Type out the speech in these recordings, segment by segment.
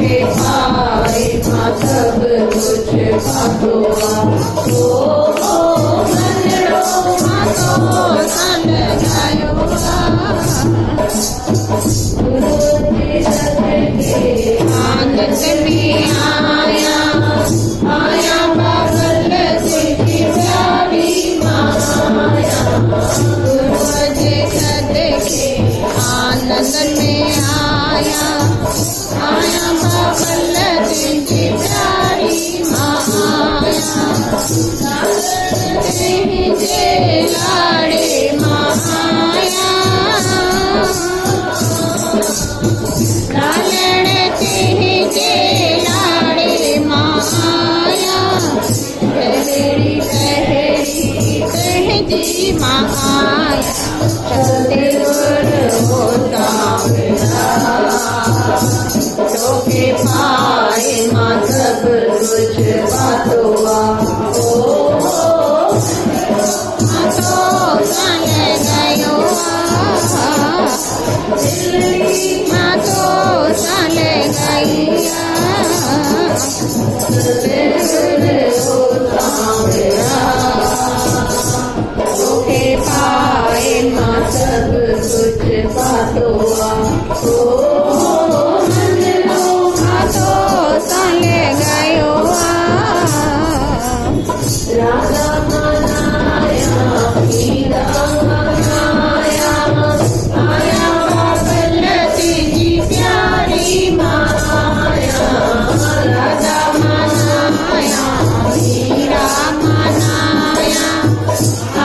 पाए मां सब कुछ पातोआ ओ मनड़ो मां तो सन गायो गुरु जी सदके आनंद में आया आया बाबल तुझी प्यारी माया गुरु जी सदके आनंद में आया आया बाबल तुझी प्यारी माया जे लाड़े माया लालण जे लाड़े माया कहरी कहजी माया चलते होता के पाए मां सब कुछ बातोआ ओ मां तो सन गयो मां तो सन गैया के पाए मां सब कुछ बातोआ ओ राधा मनाया हीरा मनाया आया बाबल तुझी प्यारी माया राधा मनाया हीरा मनाया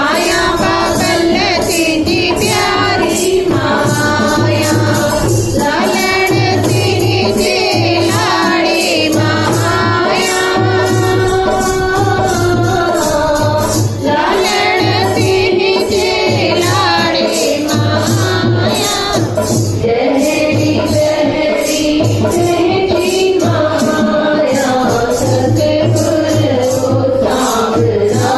आया बाबल तुझी प्यारी माया लालण तुझे लाड़े माया लालण तुझे लाड़े माया गहरी गहरी गहरी माया सतगुर को सांवरा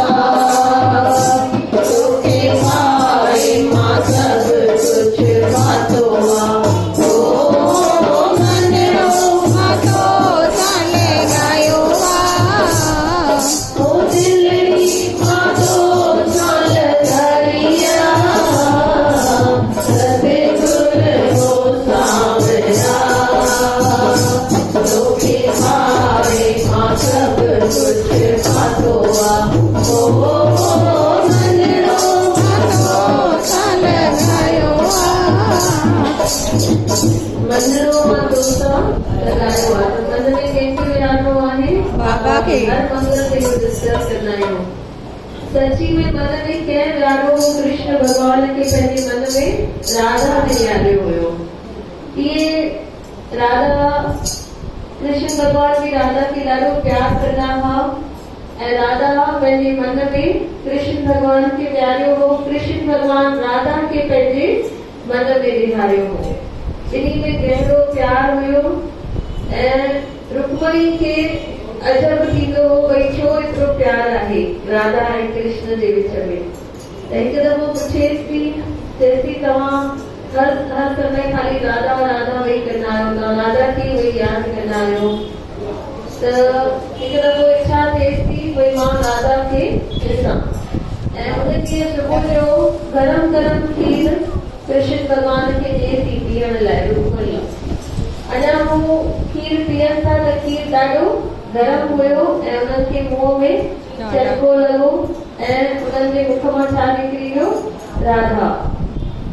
तोके पाए मां सब कुछ बातोआ ओ मनड़ो मां तो सन गायो ओ दिलड़ी मां तो सन धरिया सतगुर को सांवरा तोके पाए मां सब कुछ बातोआ ओ मनड़ो मां तो सन गायो मनड़ो मां तो सन गायो मन में कंहिंखे विरानो आहे बाबा खे हर मंगल ते डिस्कस करना है सची में मन में कंहिं विरानो हो कृष्ण भगवान के पंहिंजे मन में राधा ने विरारियो हुयो ये राधा कृष्ण भगवान भी राधा के ॾाढो प्यार कंदा हुआ ऐं राधा पंहिंजे मन में कृष्ण भगवान खे विहारियो हो कृष्ण भगवान राधा के पंहिंजे मन में ॾेखारियो हो इन्ही में गहरो प्यार हुयो ऐं रुक्मणी खे अजब थींदो हो भई छो एतिरो प्यार आहे राधा ऐं कृष्ण जे विच में त हिकु दफ़ो पुछेसि थी चएसि थी तव्हां हर समय खाली राधा राधा वेही कंदा आहियो तव्हां राधा खे वेही यादि कंदा आहियो त हिकु दफ़ो इच्छा थिएसि थी भई मां राधा खे ॾिसां ऐं उन ॾींहुं सुबुह जो गरम गरम खीर कृष्ण भगवान खे ॾिए थी पीअण लाइ रुक्मणी अञा हू खीर पीअनि था त खीर ॾाढो गरम हुयो ऐं उन्हनि खे मुंहं में चटको लॻो ऐं उन्हनि जे मुख मां छा निकिरी वियो राधा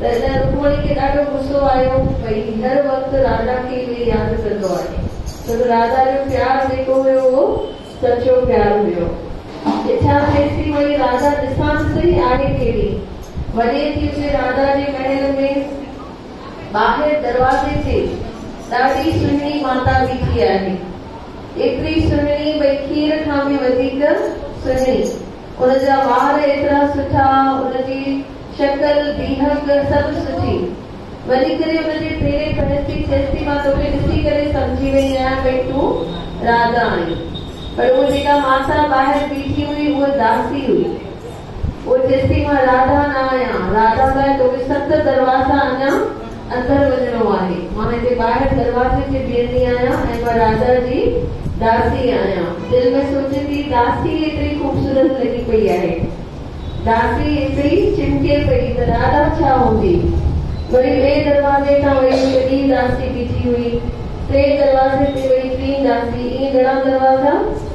त हिन रुक्मणी खे ॾाढो गुस्सो आयो भई हर वक़्तु राधा खे इहे यादि कंदो आहे छो त राधा जो प्यार जेको हुयो उहो सचो प्यार हुयो इच्छा थिएसि थी भई राधा ॾिसां त सही आहे कहिड़ी वञे थी उते राधा जे महल में ॿाहिरि दरवाज़े ते ॾाढी सुहिणी माता बीठी आहे एतिरी सुहिणी भई खीर खां बि वधीक सुहिणी उनजा वार एतिरा सुठा उनजी शक्ल बीहक सभु सुठी वञी करे उनजे पेरे पहुची चएसि थी मां तोखे ॾिसी करे सम्झी वई आहियां भई तूं राधा आहीं पर उहा जेका माता ॿाहिरि बीठी हुई उहा दासी हुई वो जैसी मां राधा न आया राधा लाइ तोखे 7 दरवाजा अञा अंदर वञणो आहे। मां हिते ॿाहिरि दरवाजे ते बीहंदी आहियां ऐं मां राधा जी दासी आहियां। दिलि में सोचे थी दासी एतिरी ख़ूबसूरत लॻी पई आहे, दासी एतिरी चिमके पई त राधा छा हूंदी। वरी ॿिए दरवाजे तां वई ॿी दासी बीठी हुई, टे दरवाजे ते वई टी दासी, ईअं घणा दरवाजा,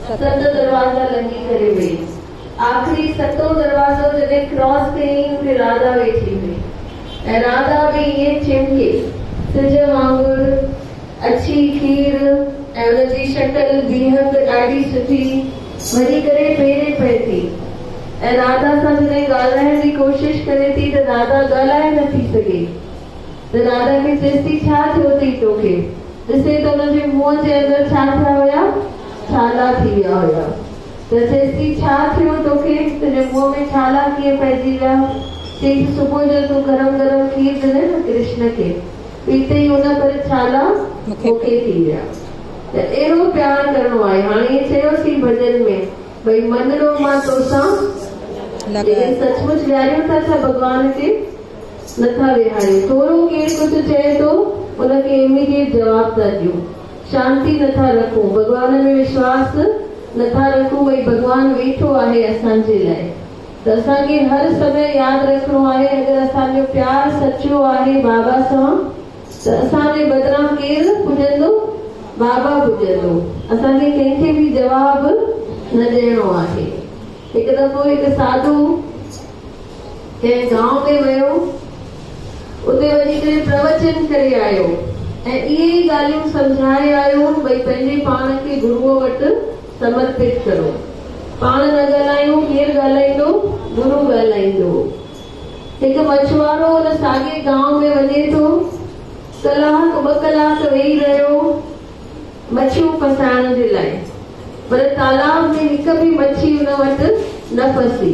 7 दरवाजा लंघी करे वई। आख़िरी 7 दरवाजो जॾहिं क्रॉस कयईं उते राधा वेठी हुई ऐं राधा बि ईअं चिमके सिज वांगुरु, अछी खीर ऐं उनजी शक्ल बीहंग ॾाढी सुठी वरी करे पेरे पए थी ऐं राधा सां जॾहिं ॻाल्हाइण जी कोशिश करे थी त राधा ॻाल्हाए नथी सघे। त राधा खे चएसि थी छा थियो अथई तोखे। ॾिसे त हुनजे मुंहं जे अंदरि छा थिया हुया, छाला थी विया हुया। त चएसि थी छा थियो तोखे, तुंहिंजे मुंहं में छाला कीअं पइजी विया। चई सुबुह जो तूं गरम गरम खीर ॾिने न कृष्ण खे, पीते ई हुन करे छाला मूंखे थी विया। त अहिड़ो प्यार करणो आहे। हाणे इहे चयोसीं भॼन में भई मञिणो मां तोसां, लेकिन सचमुच विहारियूं था छा भॻवान खे, नथा विहारियूं। थोरो केरु कुझु चए थो उनखे इमीडिएट जवाब था ॾियूं, शांती नथा रखूं, भॻवान में विश्वास नथा रखूं भई भॻवान वेठो आहे असांजे लाइ। त असांखे हर समय यादि रखणो आहे अगरि असांजो प्यार सचो आहे बाबा सां त असांजे बदिरां केरु पुॼंदो, बाबा पुॼंदो। असांखे कंहिंखे बि जवाब न ॾियणो आहे। हिकु दफ़ो हिकु साधू कंहिं गांव में वियो, उते वञी करे प्रवचन करे आयो ऐं इहे ई ॻाल्हियूं सम्झाए आयो भई पंहिंजे पाण खे गुरूअ वटि समर्पित करो। पाण न ॻाल्हायूं, केरु ॻाल्हाईंदो, गुरू ॻाल्हाईंदो। हिकु मछुआरो हुन साॻे गांव में वञे थो, कलाक 2 कलाक वेही रहियो मच्छियूं फसाइण जे लाइ, पर तालाब में हिकु बि मच्छी हुन वटि न फसी।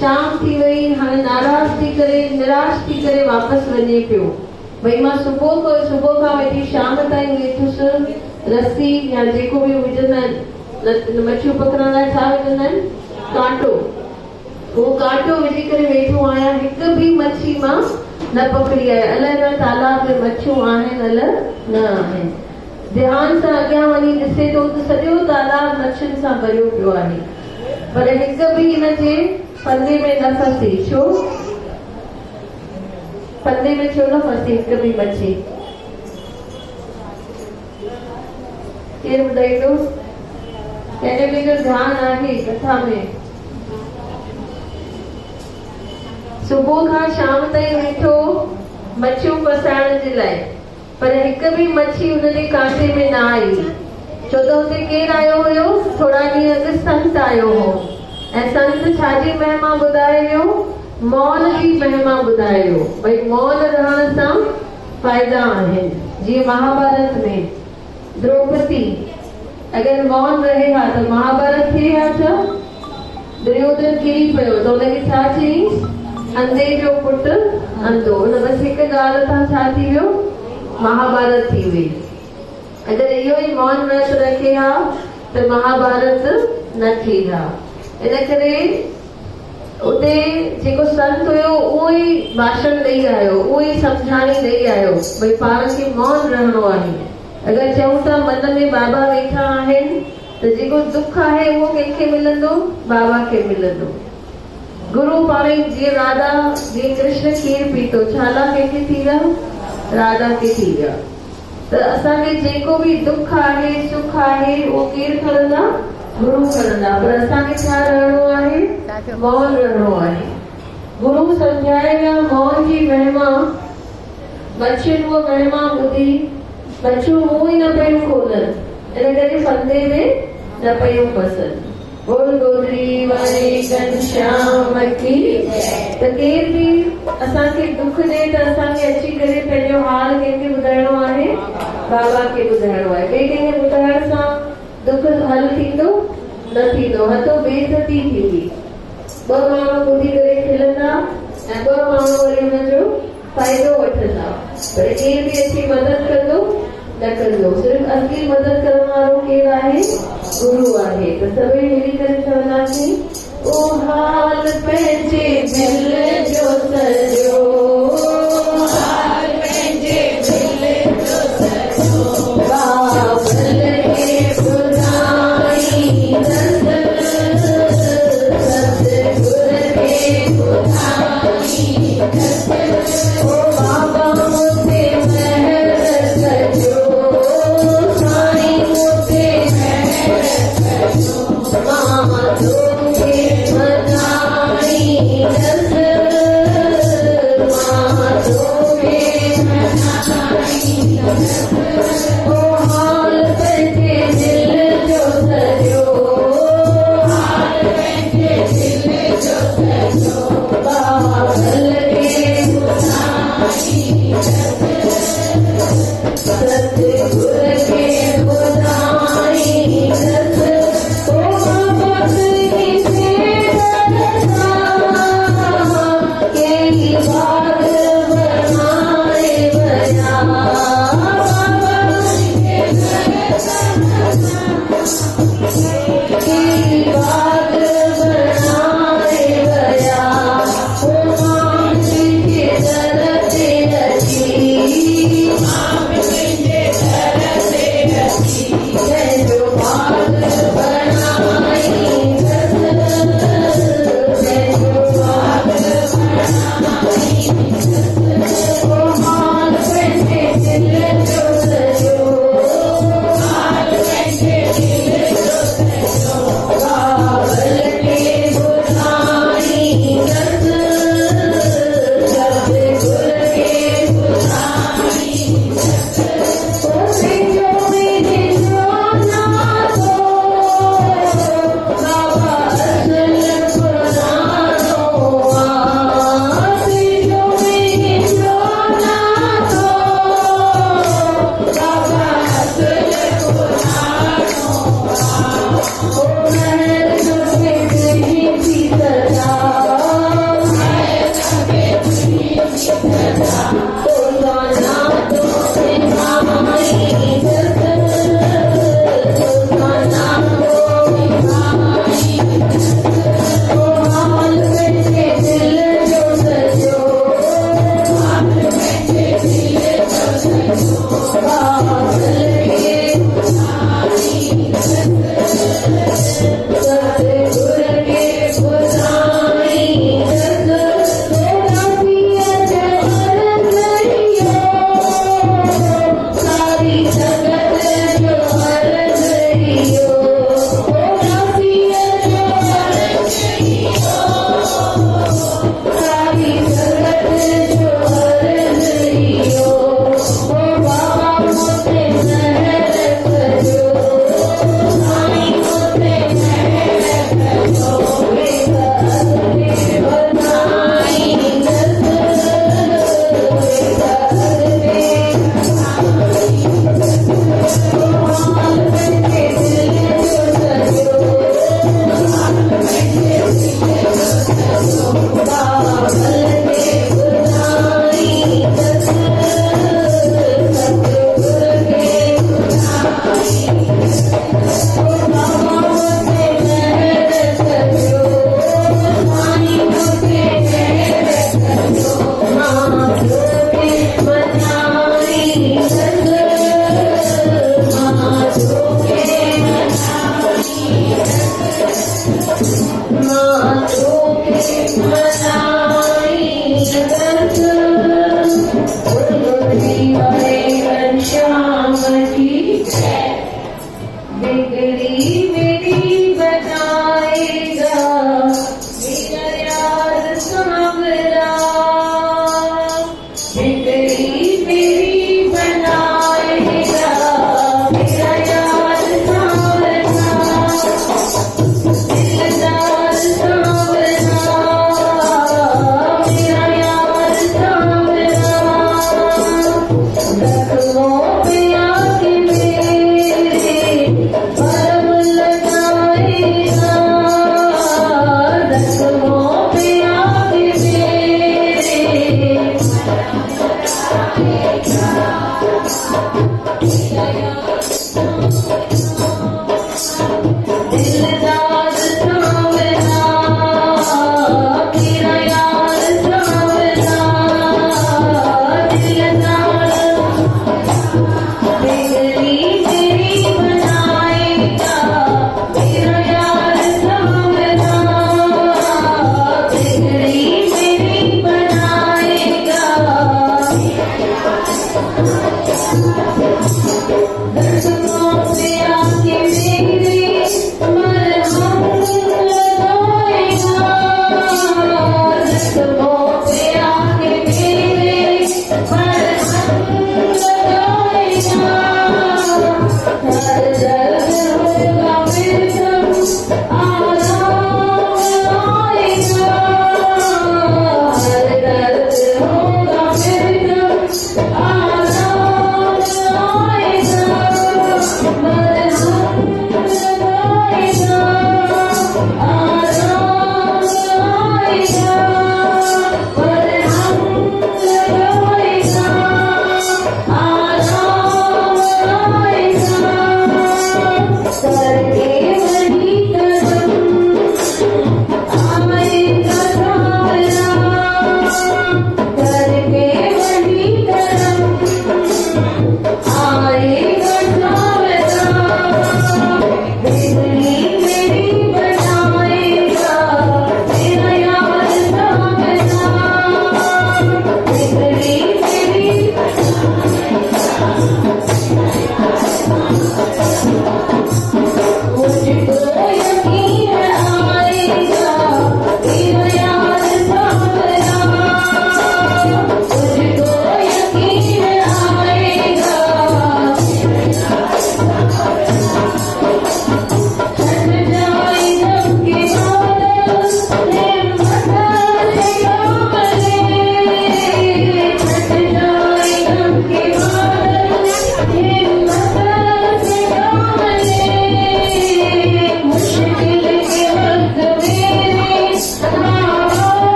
शाम थी वई, हाणे नाराज़ थी करे निराश थी करे वापसि वञे पियो भई मां सुबुह खां वठी शाम ताईं वेठुसि, रस्सी या जेको बि विझंदा आहिनि मच्छियूं पकड़ण लाइ छा विझंदा आहिनि, कांटो, उहो कांटो विझी करे वेठो आहियां, हिकु बि मच्छी मां न पकड़ी आहे। अलाए न तालाब में मच्छियूं आहिनि अलाए न आहिनि। ध्यान सां अॻियां वञी ॾिसे थो त सॼो तालाब मच्छियुनि सां भरियो पियो आहे, पर हिकु बि हिनजे पन्ने में न फसी। छो पन्ने में छो न फसी हिकु बि मच्छी, केरु ॿुधाईंदो। कंहिंजो कंहिंजो ध्यानु आहे कथा में। सुबुह खां शाम ताईं वेठो मच्छियूं फसाइण जे लाइ, पर हिकु बि मच्छी हुनजे कांटे में न आई। छो त हुते केरु आयो हुयो, थोरा ॾींहं अॻु संत आयो हो ऐं संत छाजी महिमा ॿुधाए वियो, मौन जी महिमा ॿुधाए वियो भई मौन रहण सां फ़ाइदा आहिनि। जीअं महाभारत में द्रौपदी अगरि मौन रहे हा त महाभारत थिए हा छा, दुर्योधन किरी पियो त हुनखे छा चई, अंधे जो पुटु अंधो। हुन बसि हिकु ॻाल्हि सां छा थी वियो, महाभारत थी वई। अगरि इहो ई मौन व्रत रखे हा त महाभारत न थी हा। इन करे उते जेको संत हुयो उहो ई भाषण ॾेई आयो, उहो ई सम्झाणी ॾेई आयो भई पाण खे मौन रहणो आहे। अगरि चऊं था मन में बाबा वेठा आहिनि त जेको दुख आहे उहो कंहिंखे मिलंदो, बाबा खे मिलंदो। गुरु पाण जीअं राधा जीअं कृष्ण खीर पीतो, छाला कंहिंखे थी विया, राधा खे थी विया। त असांखे जेको बि दुख आहे सुख आहे उहो केरु खणंदा, गुरु खणंदा। पर असांखे छा रहणो आहे, मौन रहणो आहे। गुरु सम्झाए विया मौन जी महिमा। मच्छियुनि उहा महिमा ॿुधी मच्छियूं मुंहुं ई न पियूं खोलनि, इन करे फंदे में न पियूं फसनि। बोल गोदरी वारे घनश्याम की। त केर बि असांखे दुख ॾे त असांखे अची करे पंहिंजो हाल कंहिंखे ॿुधाइणो आहे, बाबा खे ॿुधाइणो आहे। कंहिंखे ॿुधाइण सां दुख हल थींदो न थींदो, हथो बेइज़ती थींदी। 2 माण्हू ॿुधी करे खिलंदा ऐं 2 माण्हू वरी हुनजो फ़ाइदो वठंदा, पर केर बि अची मदद कंदो न कंदो। सिर्फ़ु असली मदद करण वारो केरु आहे, गुरु आहे। त सभई मिली करे चवंदासीं, ओ हाल पंहिंजे दिल जो सॼो, हाल पंहिंजे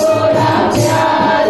थोड़ा प्यार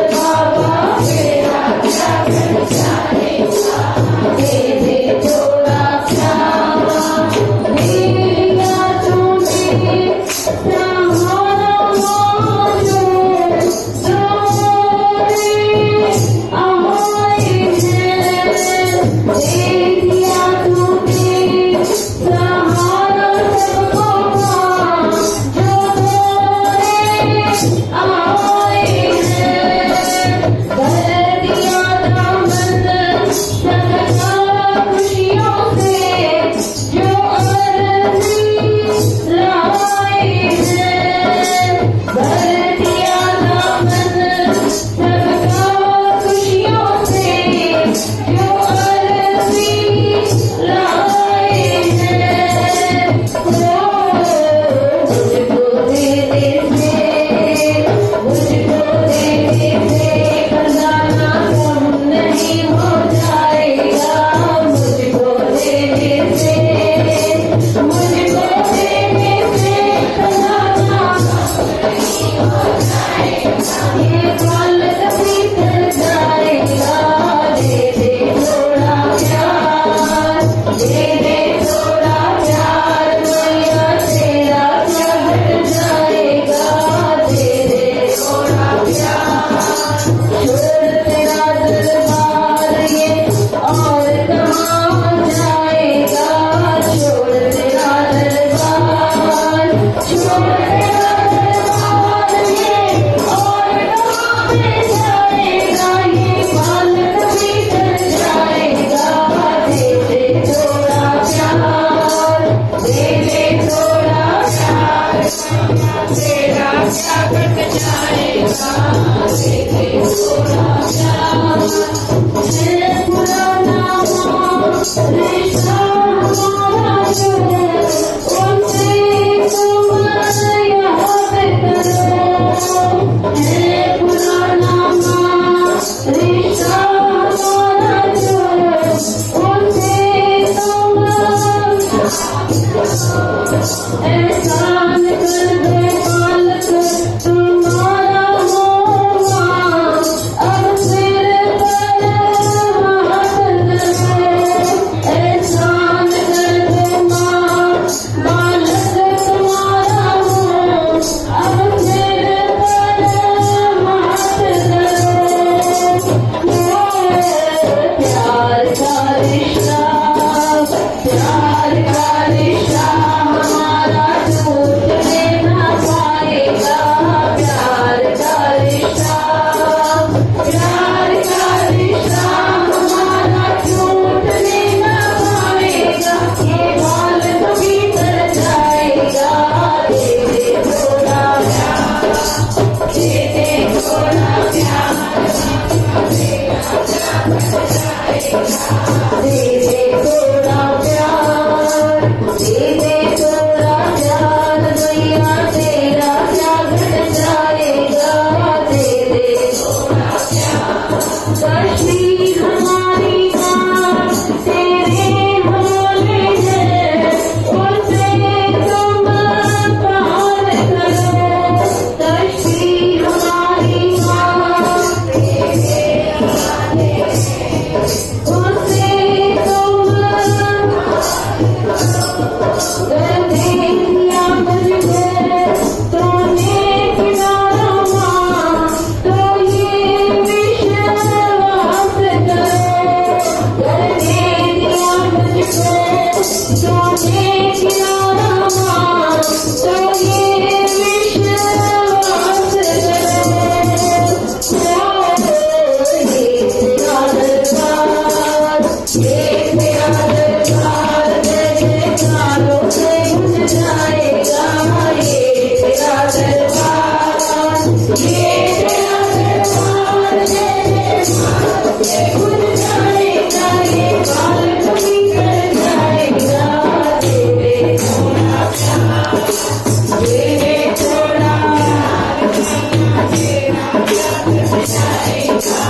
दे दे थोड़ा प्यार मैया तेरा क्या घट जाएगा, दे दे थोड़ा प्यार। कश्मीर हमारी माँ तेरे हवाले है, उसे तुम प्यार करो। कश्मीर हमारी माँ तेरे हवाले है, उसे तुम गंदेलिया मुझे तूने किनारा माँ, तो ये विश्वास करो। गंदेलिया मुझे तूने किनारा माँ, तो ये विश्वास करो। ये तेरा दरबार, ये तेरा दरबार जयकारों से गुंज जाएगा। ये तेरा दरबार, ये तेरा दरबार जयकारों से गुंज जाएगा। ये बाल कभी कर जाएगा। दे दे थोड़ा प्यार, दे दे थोड़ा प्यार, तेरा प्यार कर जाएगा।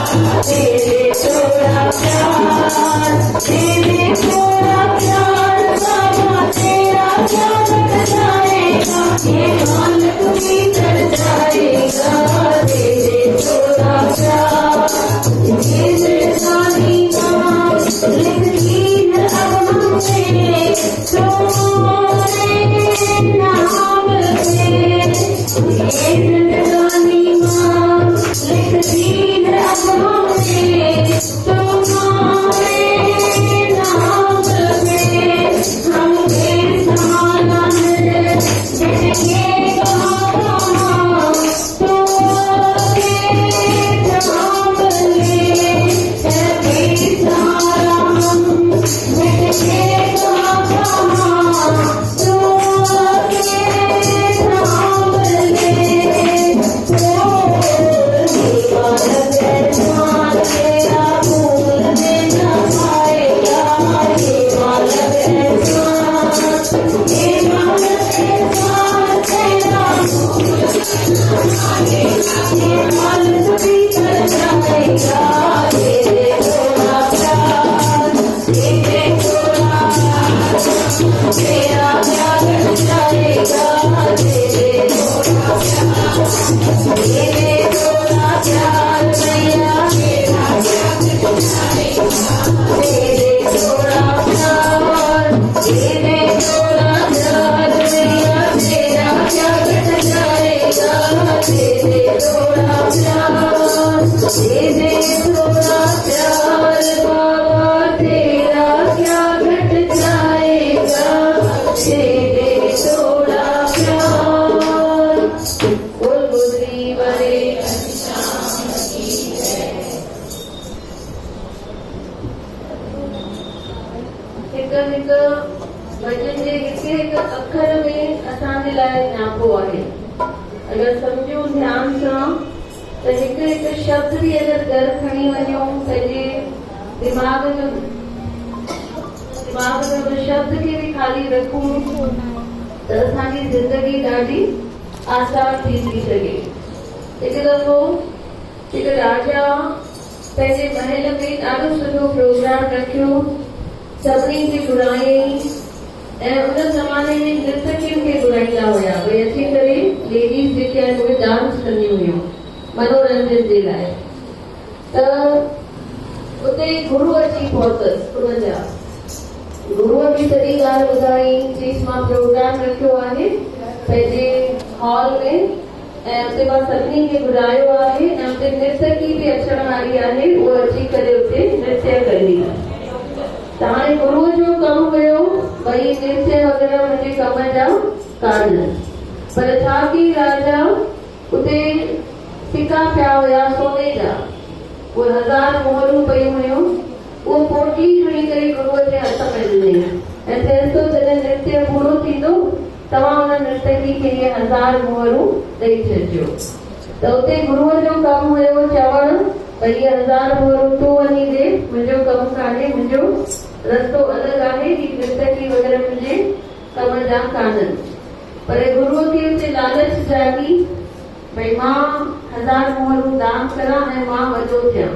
दे दे थोड़ा प्यार, दे दे थोड़ा प्यार, बाबा तेरा प्यार कर जाएगा। ये बाल कभी कर जाएगा। दे दे थोड़ा प्यार। ये जिंदगानी माँ लिखी है अब हमने तुम्हारे नाम पे। ये जिंदगानी माँ लिखी है अब हमने तुम्हारे नाम पे। हमने सहारा है जिसके सहारा माँ, तुम्हारे नाम ले है सहारा हम। जिसके सहारा माँ, तुम्हारे नाम ले। तेरा भूल देना पाएगा। ये बालक एहसान, ये बालक एहसान तेरा भूल देना पाएगा। ये बालक भी कर जाएगा। दे दे थोड़ा प्यार, दे दे थोड़ा प्यार, तेरा प्यार कर जाएगा। दे दे थोड़ा प्यार, दे दे थोड़ा प्यार मैया तेरा प्यार कर जाएगा। दे दे थोड़ा प्यार, दे दे थोड़ा प्यार मैया तेरा प्यार कर जाएगा। दे दे थोड़ा प्यार, दे दे थोड़ा प्यार, बाबा तेरा क्या घट जाएगा। दे दे थोड़ा प्यार। बोल गुजरी बड़े हिक भॼन जे हिकु हिकु अखर में असांजे लाइ न्यापो आहे। अगरि सम्झूं ध्यान सां त हिकु हिकु शब्द बि अगरि घर खणी वञूं, पंहिंजे दिमाग़ जो शब्द खे बि ख़ाली रखूं त असांजी ज़िंदगी ॾाढी आसान थी थी सघे। हिकु दफ़ो हिकु राजा पंहिंजे महल में ॾाढो सुठो प्रोग्राम रखियो। सभिनी खे घुरायईं ऐं उन ज़माने में नृत्यकियुनि खे घुराईंदा हुया, भई अची करे लेडीज़ जेके आहिनि उहे डांस कंदियूं हुयूं मनोरंजन जे लाइ। त उते गुरु अची पहुतसि उनजा। गुरुअ बि सॼी ॻाल्हि ॿुधाई, चईसि मां प्रोग्राम रखियो आहे पंहिंजे हॉल में ऐं उते मां सभिनी खे घुरायो आहे ऐं उते नृत्यकी बि अचण वारी आहे, उहा अची करे उते नृत्य कंदी। त हाणे गुरुअ जो कमु हुयो भई नृत्य वग़ैरह मुंहिंजे कम जा कान, पर छा की राजा उते सिका पिया हुया सोने जा, उहे 1000 मोहरूं पयूं हुयूं। उहो पोटली खणी करे गुरुअ जे हथ में ॾिनई ऐं चएसि थो जॾहिं नृत्य पूरो थींदो तव्हां हुन नृत्यकी खे इहे 1000 मोहरूं ॾेई छॾिजो। त उते गुरुअ जो कमु हुयो चवणु भई इहे 1000 मोहरूं तूं वञी ॾे, मुंहिंजो कमु कान्हे, मुंहिंजो रस्तो अलॻि आहे, ही नृत्यकी वग़ैरह मुंहिंजे वॾा कान्हनि, पर गुरुअ खे उते लालच जागी भई मां 1000 मोहरूं दान करां ऐं मां वॾो थियां,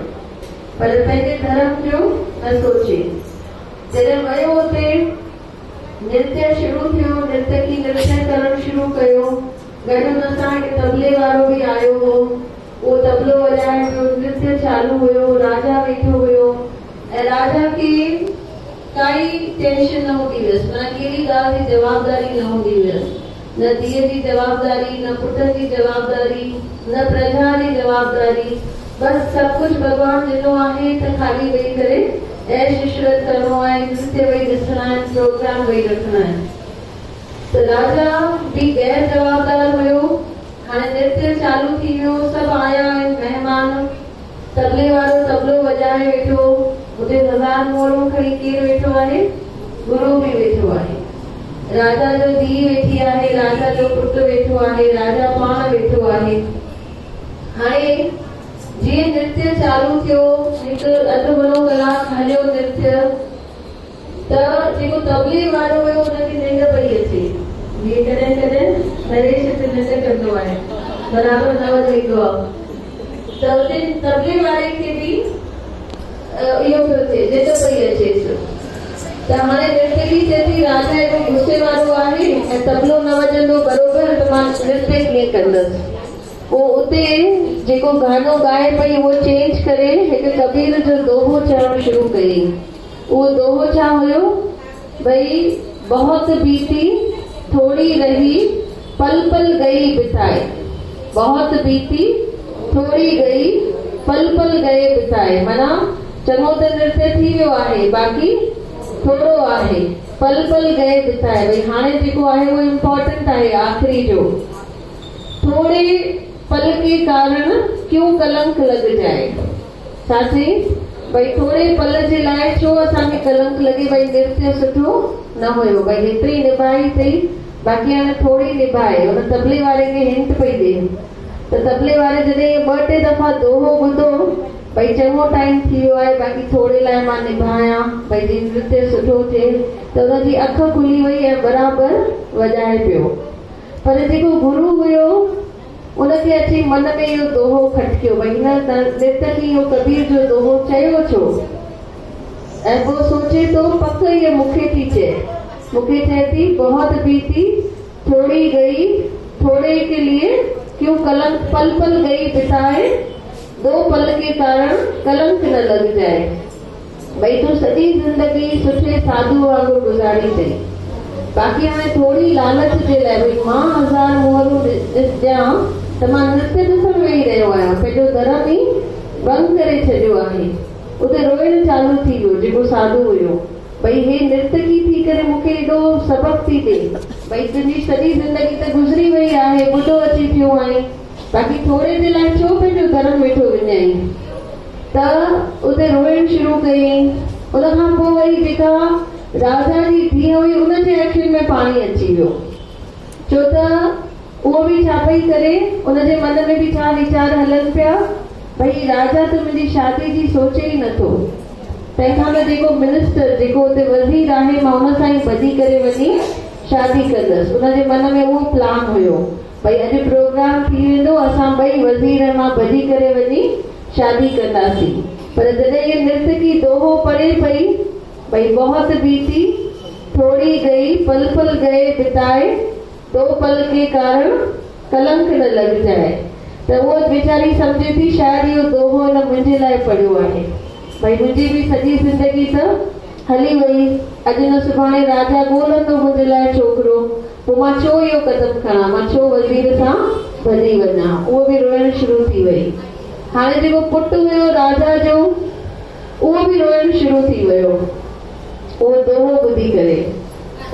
पर पंहिंजे धर्म जो न सोचे। जॾहिं वियो उते नृत्य शुरू थियो, नृत्यकी नृत्य करणु शुरू कयो, गॾु हुन सां हिकु तबले वारो बि आयो हो, उहो तबलो वॼाए पियो, नृत्य चालू हुयो, राजा वेठो हुयो ऐं राजा खे काई टेंशन न हूंदी हुयसि, माना कहिड़ी ॻाल्हि जी जवाबदारी न हूंदी हुयसि, न धीअ जी जवाबदारी, न पुट जी जवाबदारी, न प्रजा जी जवाबदारी, बसि सभु कुझु भॻवानु ॾिनो आहे त ख़ाली वेही करे ऐश इशरत करणो आहे, नृत्य वेही ॾिसणा आहिनि, प्रोग्राम वेही रखणा आहिनि। त राजा बि गैर जवाबदार हुयो। हाणे नृत्य चालू थी वियो, सभु आया आहिनि महिमान, तबले वारो तबलो वॼाए वेठो, उते 1000 मोहरूं खणी केरु वेठो आहे? गुरु बि वेठो आहे, राजा जो धीउ वेठी आहे, राजा जो पुटु वेठो आहे, राजा पाण वेठो आहे। हाणे जीअं नृत्य चालू थियो, हिकु अधु मुनो कलाक हलियो नृत्य, त जेको तबले वारो हुयो हुनखे निंड पई अचे, जीअं कॾहिं कॾहिं नरेश हिते निंड कंदो आहे, बराबरि न वॼाईंदो आहे, त उते तबले वारे खे बि इहो पियो थिए, निंड पई अचेसि। त हाणे नृत्यकी चए थी राजा एॾो गुस्से वारो आहे ऐं तबलो न वॼंदो बरोबर, त मां नृत्य कीअं कंदसि। पोइ उते जेको गानो ॻाए पई उहो चेंज करे हिकु कबीर जो दोहो चवणु शुरू कई। उहो दोहो छा हुयो? भई बहुत बीती थोड़ी रही पल पल गई बिताए, बहुत बीती थोड़ी गई पल पल गए बिताए, माना चङो त नृत्य थी वियो आहे, बाक़ी थोड़ो आहे, पल पल गए बिताए, भई हाणे जेको आहे उहो इम्पोर्टेंट आहे, आख़िरी जो। थोड़े पल के कारण क्यों कलंक लग जाए, छा चई? भई थोड़े पल जे लाइ छो असांखे कलंक लॻे, भई नृत्य सुठो न हुयो, भई हेतिरी निभाई अथई, बाक़ी हाणे थोड़ी निभाए। हुन तबले वारे खे हिंट पई ॾे, त तबले वारे जॾहिं 2-3 दफ़ा दोहो ॿुधो, भई चङो टाइम थी वियो आहे, बाक़ी थोड़े लाइ मां निभायां, भई जीअं नृत्य सुठो थिए, त हुनजी अख खुली वई ऐं बराबरि वॼाए पियो। पर जेको गुरु हुयो उनखे अची मन में इहो दोहो खटकियो, भई हिन नृत्यकी इहो कबीर जो दोहो चयो छो? ऐं पोइ सोचे थो पक इहे मूंखे थी चए, मूंखे चए थी बहुत बीती थोड़ी गई थोड़े के लिए क्यों कलंक पल पल गई बिताए, 2 पल के कारण कलंक न लग जाए। भई तूं सॼी ज़िंदगी सुठे साधू वांगुरु गुज़ारी अथई, बाक़ी हाणे थोड़ी लालच जे लाइ भई मां 1000 मोहरूं ॾियां त मां नृत्य ॾिसण वेही रहियो आहियां, पंहिंजो धर्म ई बंदि करे छॾियो आहे। उते रोइण चालू थी वियो जेको साधू हुयो, भई हे नृत्यकी थी करे मूंखे एॾो सबक थी ॾे, भई तुंहिंजी सॼी ज़िंदगी त गुज़री वई आहे, ॿुढो अची पियो आहे, बाक़ी थोड़े जे लाइ छो पंहिंजो धर्म वेठो विञाई। त उते रोइण शुरू कयईं। उन खां पोइ वरी जेका राजा जी धीअ हुई उनजे अखियुनि में पाणी अची वियो, छो त उहो बि छा पई करे, उनजे मन में बि छा वीचार हलनि पिया, भई राजा त मुंहिंजी शादी जी सोचे ई नथो, तंहिंखां त जेको मिनिस्टर जेको उते वज़ीर आहे मां उन सां ई ॿधी करे वञी शादी कंदसि। उनजे मन में उहो प्लान हुयो, भई अॼु प्रोग्राम थी वेंदो, असां ॿई वज़ीर मां ॿधी करे वञी शादी कंदासीं। पर जॾहिं इहे नृत्यकी दोहो पढ़े पई, भई बहुत बीती थोड़ी गई पल पल गए बिताए, 2 पल के कारण कलंक न लग जाए, त उहो वीचारी सम्झे थी शायदि इहो दोहो हिन मुंहिंजे लाइ पढ़ियो आहे, भई मुंहिंजी बि सॼी ज़िंदगी त हली वई, अॼु न सुभाणे राजा ॻोल्हंदो मुंहिंजे लाइ छोकिरो, पोइ मां छो इहो कदम खणां, मां छो वज़ीर सां भॼी वञा। उहो बि रोइण शुरू थी वई। हाणे जेको पुटु हुयो राजा जो, उहो बि रोइण शुरू थी वियो उहो दोहो ॿुधी करे।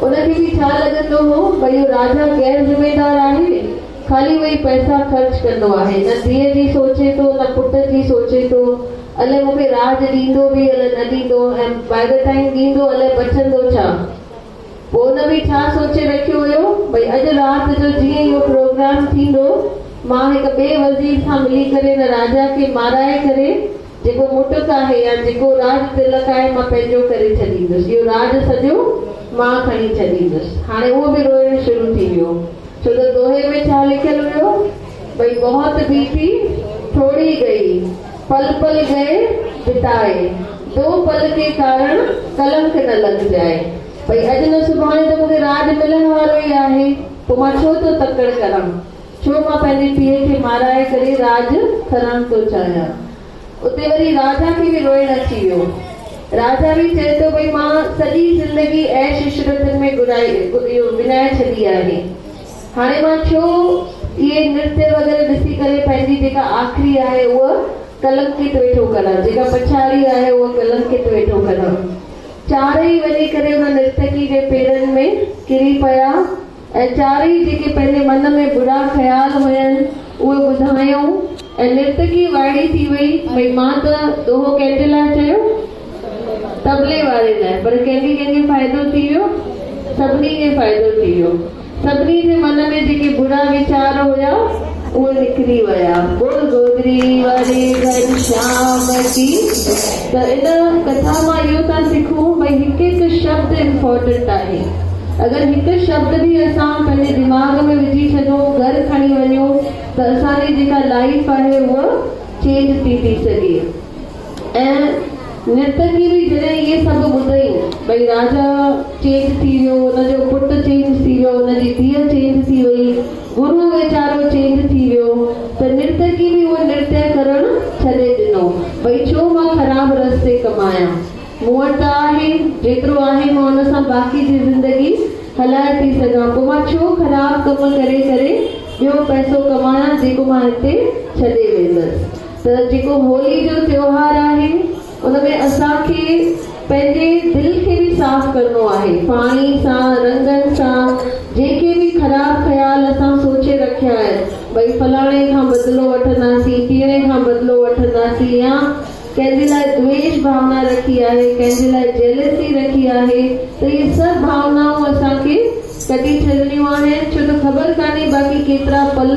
उनखे बि छा लॻंदो हो, भई इहो राजा गैर ज़िमेदार आहे, खाली वही पैसा ख़र्च कंदो आहे, न धीअ जी सोचे थो न पुट जी सोचे थो, अलाए मूंखे राज ॾींदो बि अलाए न ॾींदो, ऐं बाय द टाइम ॾींदो अलाए बचंदो छा। पोइ हुन बि छा सोचे रखियो हुयो, भई अॼु राति जो जीअं इहो प्रोग्राम थींदो, मां हिकु ॿिए वज़ीर सां मिली करे न राजा खे माराए करे जेको मुटुक आहे या जेको राज तिलक आहे मां पंहिंजो करे छॾींदुसि, इहो राज सॼो मां खणी छॾींदुसि। हाणे उहो बि रोइण शुरू थी वियो, छो त दोहे में छा लिखियलु हुयो, भई बहुत बीती थोड़ी गई, पल पल गए बिताए, दो पल के कारण कलंक न लग जाए। भई अॼु न सुभाणे त मूंखे राज मिलण वारो ई आहे, पोइ मां छो थो तकड़ करां, छो मां पंहिंजे पीउ खे माराए करे राज खणण थो चाहियां। उते वरी राजा खे बि रोइण अची वियो। राजा बि चए थो भई मां सॼी ज़िंदगी ऐश इशरतनि में विञाए छॾी आहे, हाणे मां छो इहे नृत्य वग़ैरह ॾिसी करे पंहिंजी जेका आख़िरी आहे उहा कलंकित वेठो करां, जेका पछाड़ी आहे उहा कलंकित वेठो करां। चारई वञी करे उन नर्तकी जे पेरनि में किरी पिया ऐं चारई जेके पंहिंजे मन में बुरा ख़्याल हुयनि उहे ॿुधायूं ऐं नर्तकी वाइड़ी थी वई। भई मां त दोहो कंहिंजे लाइ चयो, तबले वारे लाइ, पर कंहिंखे फ़ाइदो थी वियो, सभिनी खे फ़ाइदो थी वियो। सभिनी जे मन में जेके बुरा वीचार हुया उहे निकिरी विया। गुड़ गोदरी वारे घर शाम की। त इन कथा मां इहो था सिखूं भई हिकु हिकु शब्द इम्पोर्टेंट आहे। अगरि हिकु शब्द बि असां पंहिंजे दिमाग़ में विझी छॾूं, घर खणी वञूं, त असांजी जेका लाइफ आहे उहा चेंज थी सघे। ऐं नर्तकी बि जॾहिं इहे सभु ॿुधई, भई राजा चेंज थी वियो, हुनजो पुटु चेंज थी वियो, हुनजी धीअ चेंज थी वई, गुरु वीचारो चेंज थी वियो, त नर्तकी बि उहो नृत्य करणु छॾे ॾिनो। भई छो मां ख़राबु रस्ते कमायां, मूं वटि त आहे, जेतिरो आहे मां हुन सां बाक़ी जी ज़िंदगी हलाए थी सघां, पोइ मां छो ख़राबु कमु करे करे ॿियो पैसो कमायां जेको मां हिते छॾे वेंदसि। त जेको होली जो त्योहार आहे उनमें असांखे पंहिंजे दिलि खे बि साफ़ करणो आहे, पाणी सां, रंगनि सां। जेके बि ख़राबु ख़्याल असां सोचे रखिया आहिनि, भई फलाणे खां बदिलो वठंदासीं, टीणे खां बदिलो वठंदासीं, या कंहिंजे लाइ द्वेष भावना रखी आहे, कंहिंजे लाइ जेलसी रखी आहे, त इहे सभु भावनाऊं असांखे कढी छॾणियूं आहिनि, छो त ख़बर कान्हे बाक़ी केतिरा पल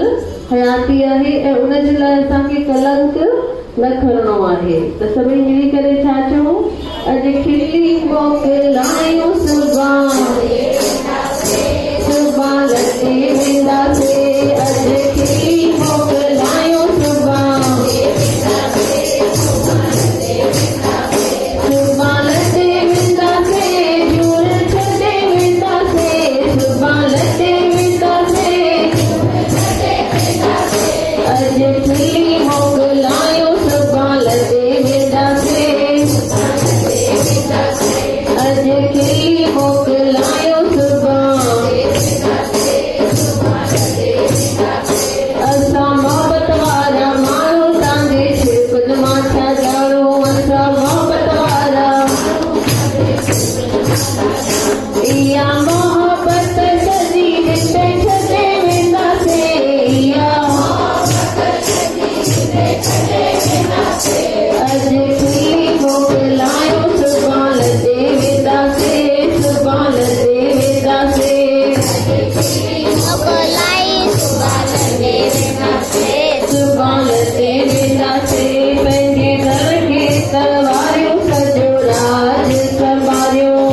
हयाती आहे ऐं उनजे लाइ असांखे कलंक न खणणो आहे। त सभई मिली करे छा चऊं, अॼु खिली मोकिलायूं सुभाणे लटे वेंदासीं, अॼु खिली मोकिलायूं सुभाणे लटे वेंदासीं, झूल छॾे वेंदासीं, सुभाणे लटे वेंदासीं, अॼु खिली मोकिलायूं लटे वेंदासीं, अॼु खिली मोकिलायूं सुभाणे। असां मोहबत वारा माण्हू तव्हांजे शिरकुनि मां छा ॼाणो, असां मोहबत वारा, इहा मोहबत सॼी हिते छॾे वेंदासीं, इहा अॼु खिली मोकिलायूं सुभाणे लटे वेंदासीं, सुभाणे लटे वेंदासीं, सुभाणे लटे वेंदासीं। पंहिंजे घर खे तवारियूं, सॼो राज संभारियूं,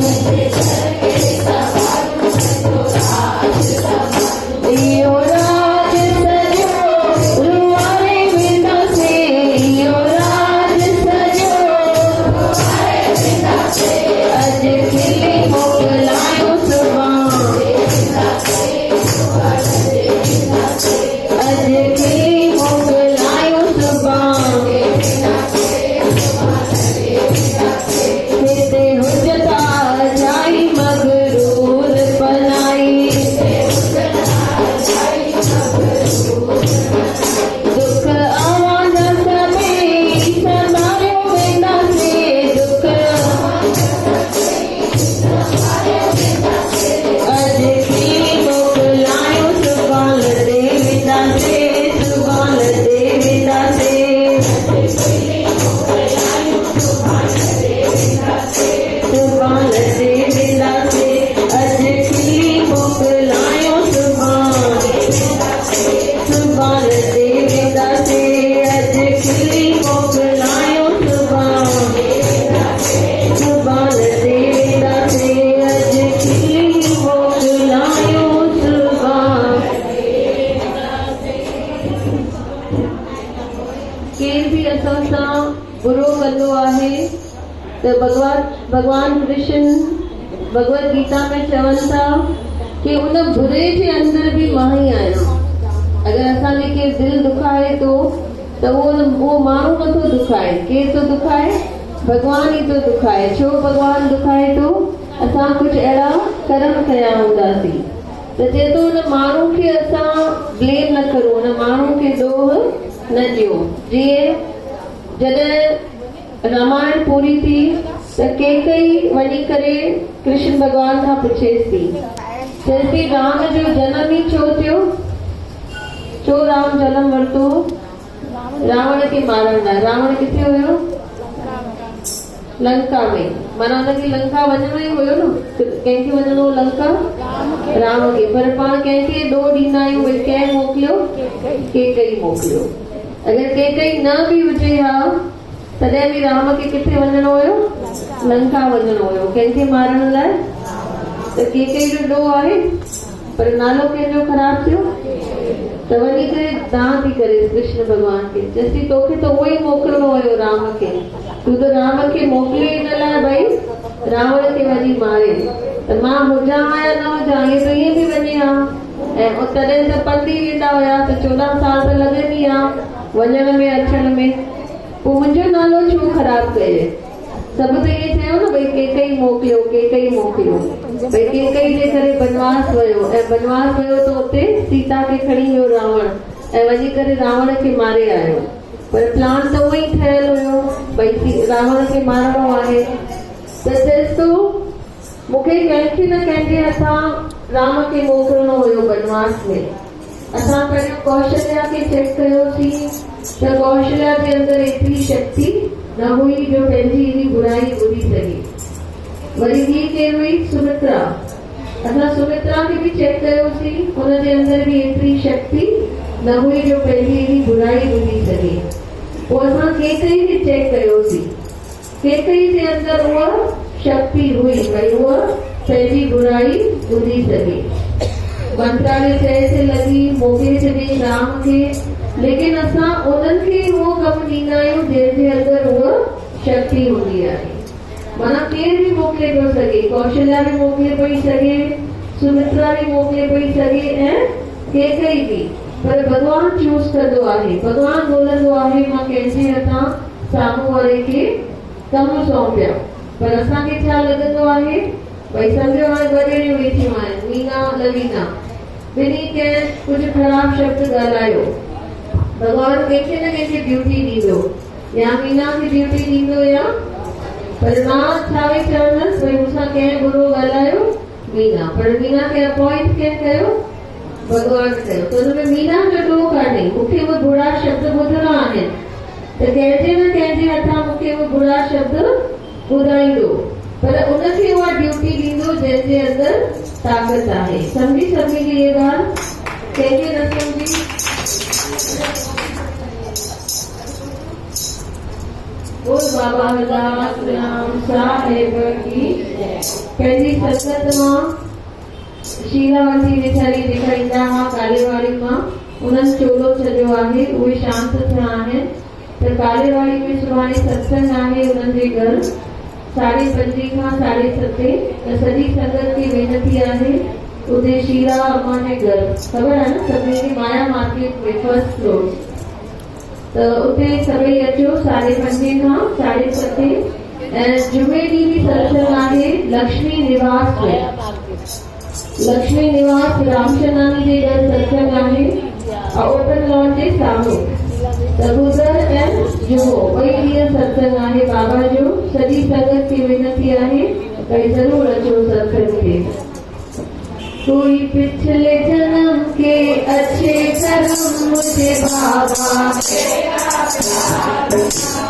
तो भगवान कृष्ण भगवत गीता में चवनि था कि उन बुरे जे अंदर भी मां ही आहियां। अगर असांखे केरु दिलि दुखाए थो त उहो माण्हू नथो दुखाए, केरु थो दुखाए? भगवान ई थो दुखाए। छो भगवान दुखाए थो? असां कुझु अहिड़ा कर्म कया हूंदासीं त चए थो हुन माण्हू खे असां ब्लेम न करूं, हुन माण्हू खे दोह न ॾियो। जीअं जॾहिं रामायण पूरी थी त कैकई वञी करे कृष्ण भॻवान खां पुछेसि थी, चएसि थी राम जो जनम ई छो थियो? छो राम जनम वरितो? रावण खे मारण लाइ। रावण किथे हुयो? लंका में। माना हुनखे लंका वञणो ई हुयो न। कंहिंखे वञणो? लंका राम खे। पर पाण कंहिंखे ॾोह ॾींदा आहियूं, भई कंहिं मोकिलियो? कैकई मोकिलियो। अगरि कैकई न बि हुजे हा तॾहिं बि राम खे किथे वञणो हुयो? लंका वञणो हुयो। कंहिंखे मारण लाइ? त कैकई जो ॾोह आहे, पर नालो कंहिंजो ख़राब थियो त वञी करे दान थी करे कृष्ण भॻवान खे। चएसि तोखे त उहो ई मोकिलणो हुयो राम खे, तूं त राम खे मोकिलियो ई न लाइ भई रावण खे वञी मारे। त मां हुजां या न हुजां इहे त ईअं बि वञे हा। ऐं तॾहिं त पंधि वेंदा हुया त 14 साल त लॻंदी हा वञण में अचण में। पोइ मुंहिंजो नालो छो ख़राब कजे? सभु त इहे चयो न भई कैकई मोकिलियो, कैकई मोकिलियो। भई कैकई जे करे बनवास वियो ऐं बनवास वियो त उते सीता खे खणी वियो रावण ऐं वञी करे रावण खे मारे आयो। पर प्लान त उहो ई ठहियल हुयो भई रावण खे मारणो आहे। त चएसि थो मूंखे कंहिंखे न कंहिंजे हथां राम खे मोकिलणो हुयो बनवास में। असां पहिरियों कौशल्या खे चेक कयोसीं त कौशल्या जे अंदरि एतिरी शक्ति न हुई जो पंहिंजी एॾी बुराई ॿुधी सघे। वरी ॿी केरु हुई? सुमित्रा। असां सुमित्रा खे बि चेक कयोसीं, हुनजे अंदरि बि एतिरी शक्ति न हुई जो पंहिंजी एॾी बुराई ॿुधी सघे। पोइ असां कैकई खे चेक कयोसीं, कैकई जे अंदरि उहा शक्ति हुई भई उहा पंहिंजी बुराई ॿुधी सघे। मंत्रालय चए ते लॻी मोकिले छॾे राम खे, लेकिन असां उन्हनि खे उहो कमु ॾींदा आहियूं जंहिंजे अंदरि उहा शक्ति हूंदी आहे। माना केरु बि मोकिले थो सघे, कौशल्या बि मोकिले पई सघे, सुमित्रा बि मोकिले पई सघे ऐं कैकई बि। पर भॻवान चूज़ कंदो आहे, भॻवान ॻोल्हंदो आहे मां कंहिंजे हथां साम्हूं वारे खे कमु सौंपिया। पर असांखे छा लॻंदो आहे? भई सम्झो हाणे वॾेरियूं वेठियूं आहिनि, मीना लवीना, ॿिन्ही कंहिं कुझु ख़राब शब्द ॻाल्हायो। भॻवान कंहिंखे न कंहिंखे ड्यूटी ॾींदो, या मीना खे ड्यूटी ॾींदो या पर मां छा वेई चवंदसि भई मूंसां कंहिं बुरो ॻाल्हायो मीना, पर मीना खे अपॉइंट कंहिं कयो? भॻवान कयो। त हुनमें मीना जो ॾोह कान्हे, मूंखे उहे बुरा शब्द ॿुधणा आहिनि त कंहिंजे न कंहिंजे हथां मूंखे उहे बुरा शब्द ॿुधाईंदो, पर उनखे उहा ड्यूटी ॾींदो जंहिंजे अंदरि ताक़त आहे। सम्झी सभिनी खे इहे ॻाल्हि? कंहिंखे न सम्झी? बोल बाबा हरदास राम साहिब की। पंहिंजी संगत मां शीलावती वेचारी जेका ईंदा हुआ कालेवाड़ी मां, उन्हनि चोलो छॾियो आहे, उहे शांत थिया आहिनि। त कालेवाड़ी में सुभाणे सत्संग आहे उन्हनि जे घर 5:30 खां 7:30। त सॼी संगत खे वेनती आहे उते शीला अम्मा जे घर, ख़बर आहे न सभिनी खे, माया मार्केट में फर्स्ट फ्लोर। त उते सभई अचो 5:30 खां 7:30। ऐं जुमे ॾींहुं बि सत्संग आहे लक्ष्मी निवास में। लक्ष्मी निवास रामचंदानी जे घर सत्संग आहे ओपन लॉन जे साम्हूं। त बुधर ऐं जुमो ॿई ॾींहं सत्संग आहे बाबा जो। सॼी संगत खे वेनती आहे भई ज़रूरु अचो सत्संग खे। कोई पिछले जन्म के अच्छे कर्म मुझे बाबा,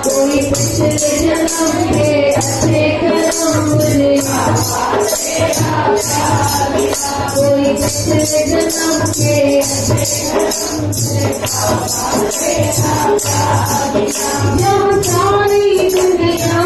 कोई पिछले जन्म के अच्छे कर्म मुझे बाबा, कोई पिछले जन्म के जहाँ सारी दुनिया